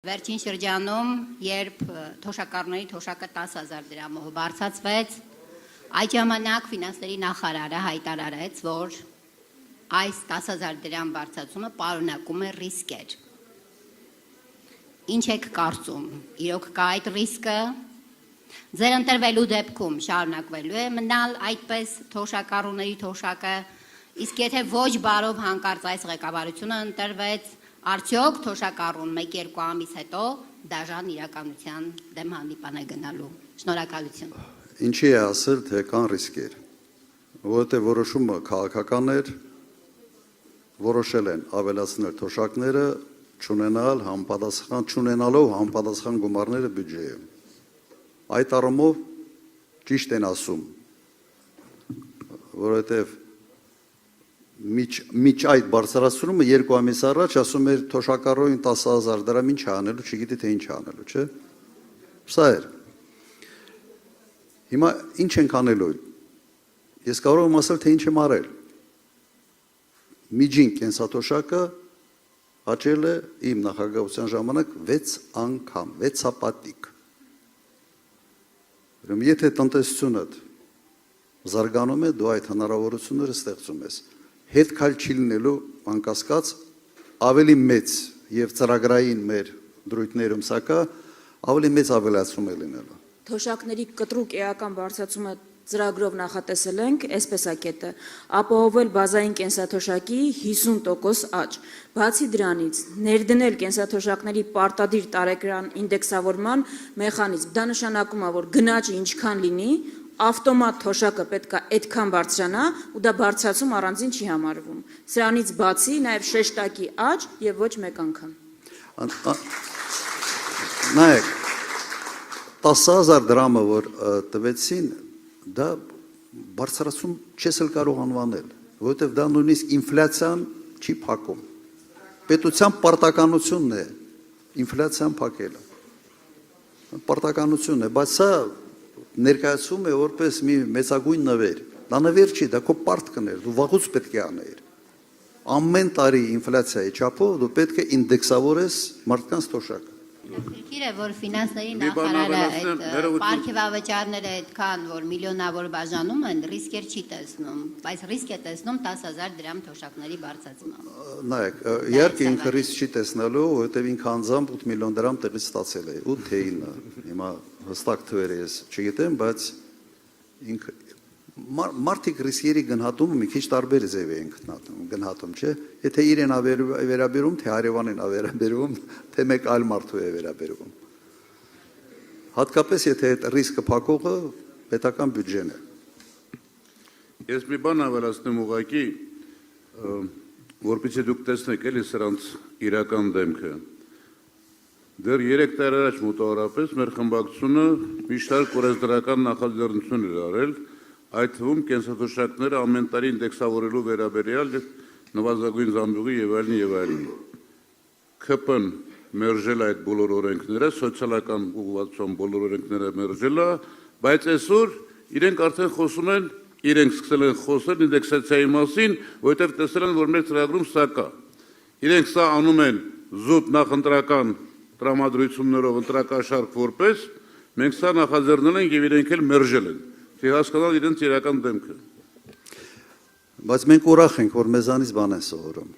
Վերջին շրջանում, երբ թոշակառուների թոշակը 10,000 դրամով բարձրացվեց, այդ ժամանակ ֆինանսների նախարարը հայտարարեց, որ այս 10,000 դրամ բարձրացումը պարունակում է ռիսկեր։ Ինչ եք կարծում, իրոք կա այդ ռիսկը, ձեր ընտրվելու դեպքում շարունակվելու է մնալ այդպես թոշակառուների թոշակը, իսկ եթե ոչ բարով հանկարծ այս ղեկավարությունը ընտրվեց, արդյոք թոշակառուն 1-2 ամիս հետո դաժան իրականության դեմ հանդիպան է գնալու։ Շնորհակալություն։ Ինչի է ասել, թե կան ռիսկեր, որովհետև որոշումը քաղաքական էր, որոշել են ավելացնել թոշակները, չունենալով համապատասխան գումարները բյուջեում։ Այդ առումով ճիշտ են ասում, որովհետև միջ այդ բարձրացումը 2 ամիս առաջ ասում էր թոշակառուին 10,000 դրամ ինչ անելու, չգիտի թե ինչ անելու, չէ։ Սա էր։ Հիմա ինչ ենք անելու։ Ես կարող եմ ասել, թե ինչ եմ արել։ Միջին կենսաթոշակը աճել է իմ նախագահության ժամանակ 6 անգամ, 6-ապատիկ։ Եթե տնտեսությունդ զարգանում է, դու այդ հնարավորությունները ստեղծում ես։ Հետ քայլ չի լինելու անկասկած ավելի մեծ եւ ծրագրային մեր դրույթներում սակա ավելի մեծ ավելացում է լինելու։ Թոշակների կտրուկ էական բարձրացումը ծրագրով նախատեսել ենք, այսպես է կետը, ապահովել բազային կենսաթոշակի 50% աճ։ Բացի դրանից, ներդնել կենսաթոշակների պարտադիր տարեկան ինդեքսավորման մեխանիզմ։ Դա նշանակում է, որ գնաճը ինչքան լինի, ավտոմատ թոշակը պետք է այդքան բարձրանա ու դա բարձրացում առանձին չի համարվում։ Սրանից բացի նաև շեշտակի աճ եւ ոչ մեկ անգամ։ Նայեք, 10,000 դրամը, որ տվեցին, դա բարձրացում չես էլ կարող անվանել, որովհետև դա նույնիսկ ինֆլյացիան չի փակում։ Պետության պարտականությունն է ինֆլյացիան փակելը։ Պարտականությունն է, բայց սա ներկայացում է որպես մի մեծագույն նվեր։ Դա նվեր չի, դա քո պարտքն էր, դու վաղուց պետք է աներ։ Ամեն տարի ինֆլյացիայի չափով դու պետք է ինդեքսավորես մարդկանց թոշակը։ Հետաքրքիր է, որ ֆինանսների նախարարը այդ պարգևավճարները այդքան, որ միլիոնավոր բաժանում են, ռիսկեր չի տեսնում, բայց ռիսկ է տեսնում 10,000 դրամ թոշակների բարձրացումը։ Նայեք, իհարկե ինքը ռիսկ չի տեսնելու, որովհետև ինքը անձամբ 8 միլիոն դրամ տեղից ստացել է, 8 թե 9, հիմա հստակ թվերը ես չգիտեմ, բայց ինքը մարդիկ ռիսկերի գնահատումը մի քիչ տարբեր ձև են գնահատում, չէ։ Եթե իրեն վերաբերում, թե հարևանին վերաբերում, թե մեկ այլ մարդու է վերաբերում։ Հատկապես եթե այդ ռիսկը փակողը պետական բյուջեն է։ Ես մի բան ավելացնեմ ուղղակի, որպեսզի դուք տեսնեք էլի սրանց իրական դեմքը։ Դեռ 3 տարի առաջ մոտավորապես մեր խմբակցությունը մի շարք օրենսդրական նախաձեռնություն էր արել, այդ թվում կենսաթոշակները ամեն տարի ինդեքսավորելու վերաբերյալ նվազագույն զամբյուղի եւ այլն։ ԿՊ-ն մերժել այդ բոլոր օրենքները, սոցիալական ուղղվածության բոլոր օրենքները մերժել է, բայց այսօր իրենք արդեն խոսում են, իրենք սկսել են խոսել ինդեքսացիայի մասին, որովհետեւ տեսել են, որ մեր ծրագրում սա կա։ Իրենք սա անում են զուտ նախընտրական տրամադրություններով ընտրակաշարք որպես, մենք սա նախաձեռնել ենք եւ իրենք էլ մերժել են։ Թե հասկանալ իրենց իրական դեմքը։ Բայց մենք ուրախ ենք, որ մեզանից բան են սովորում։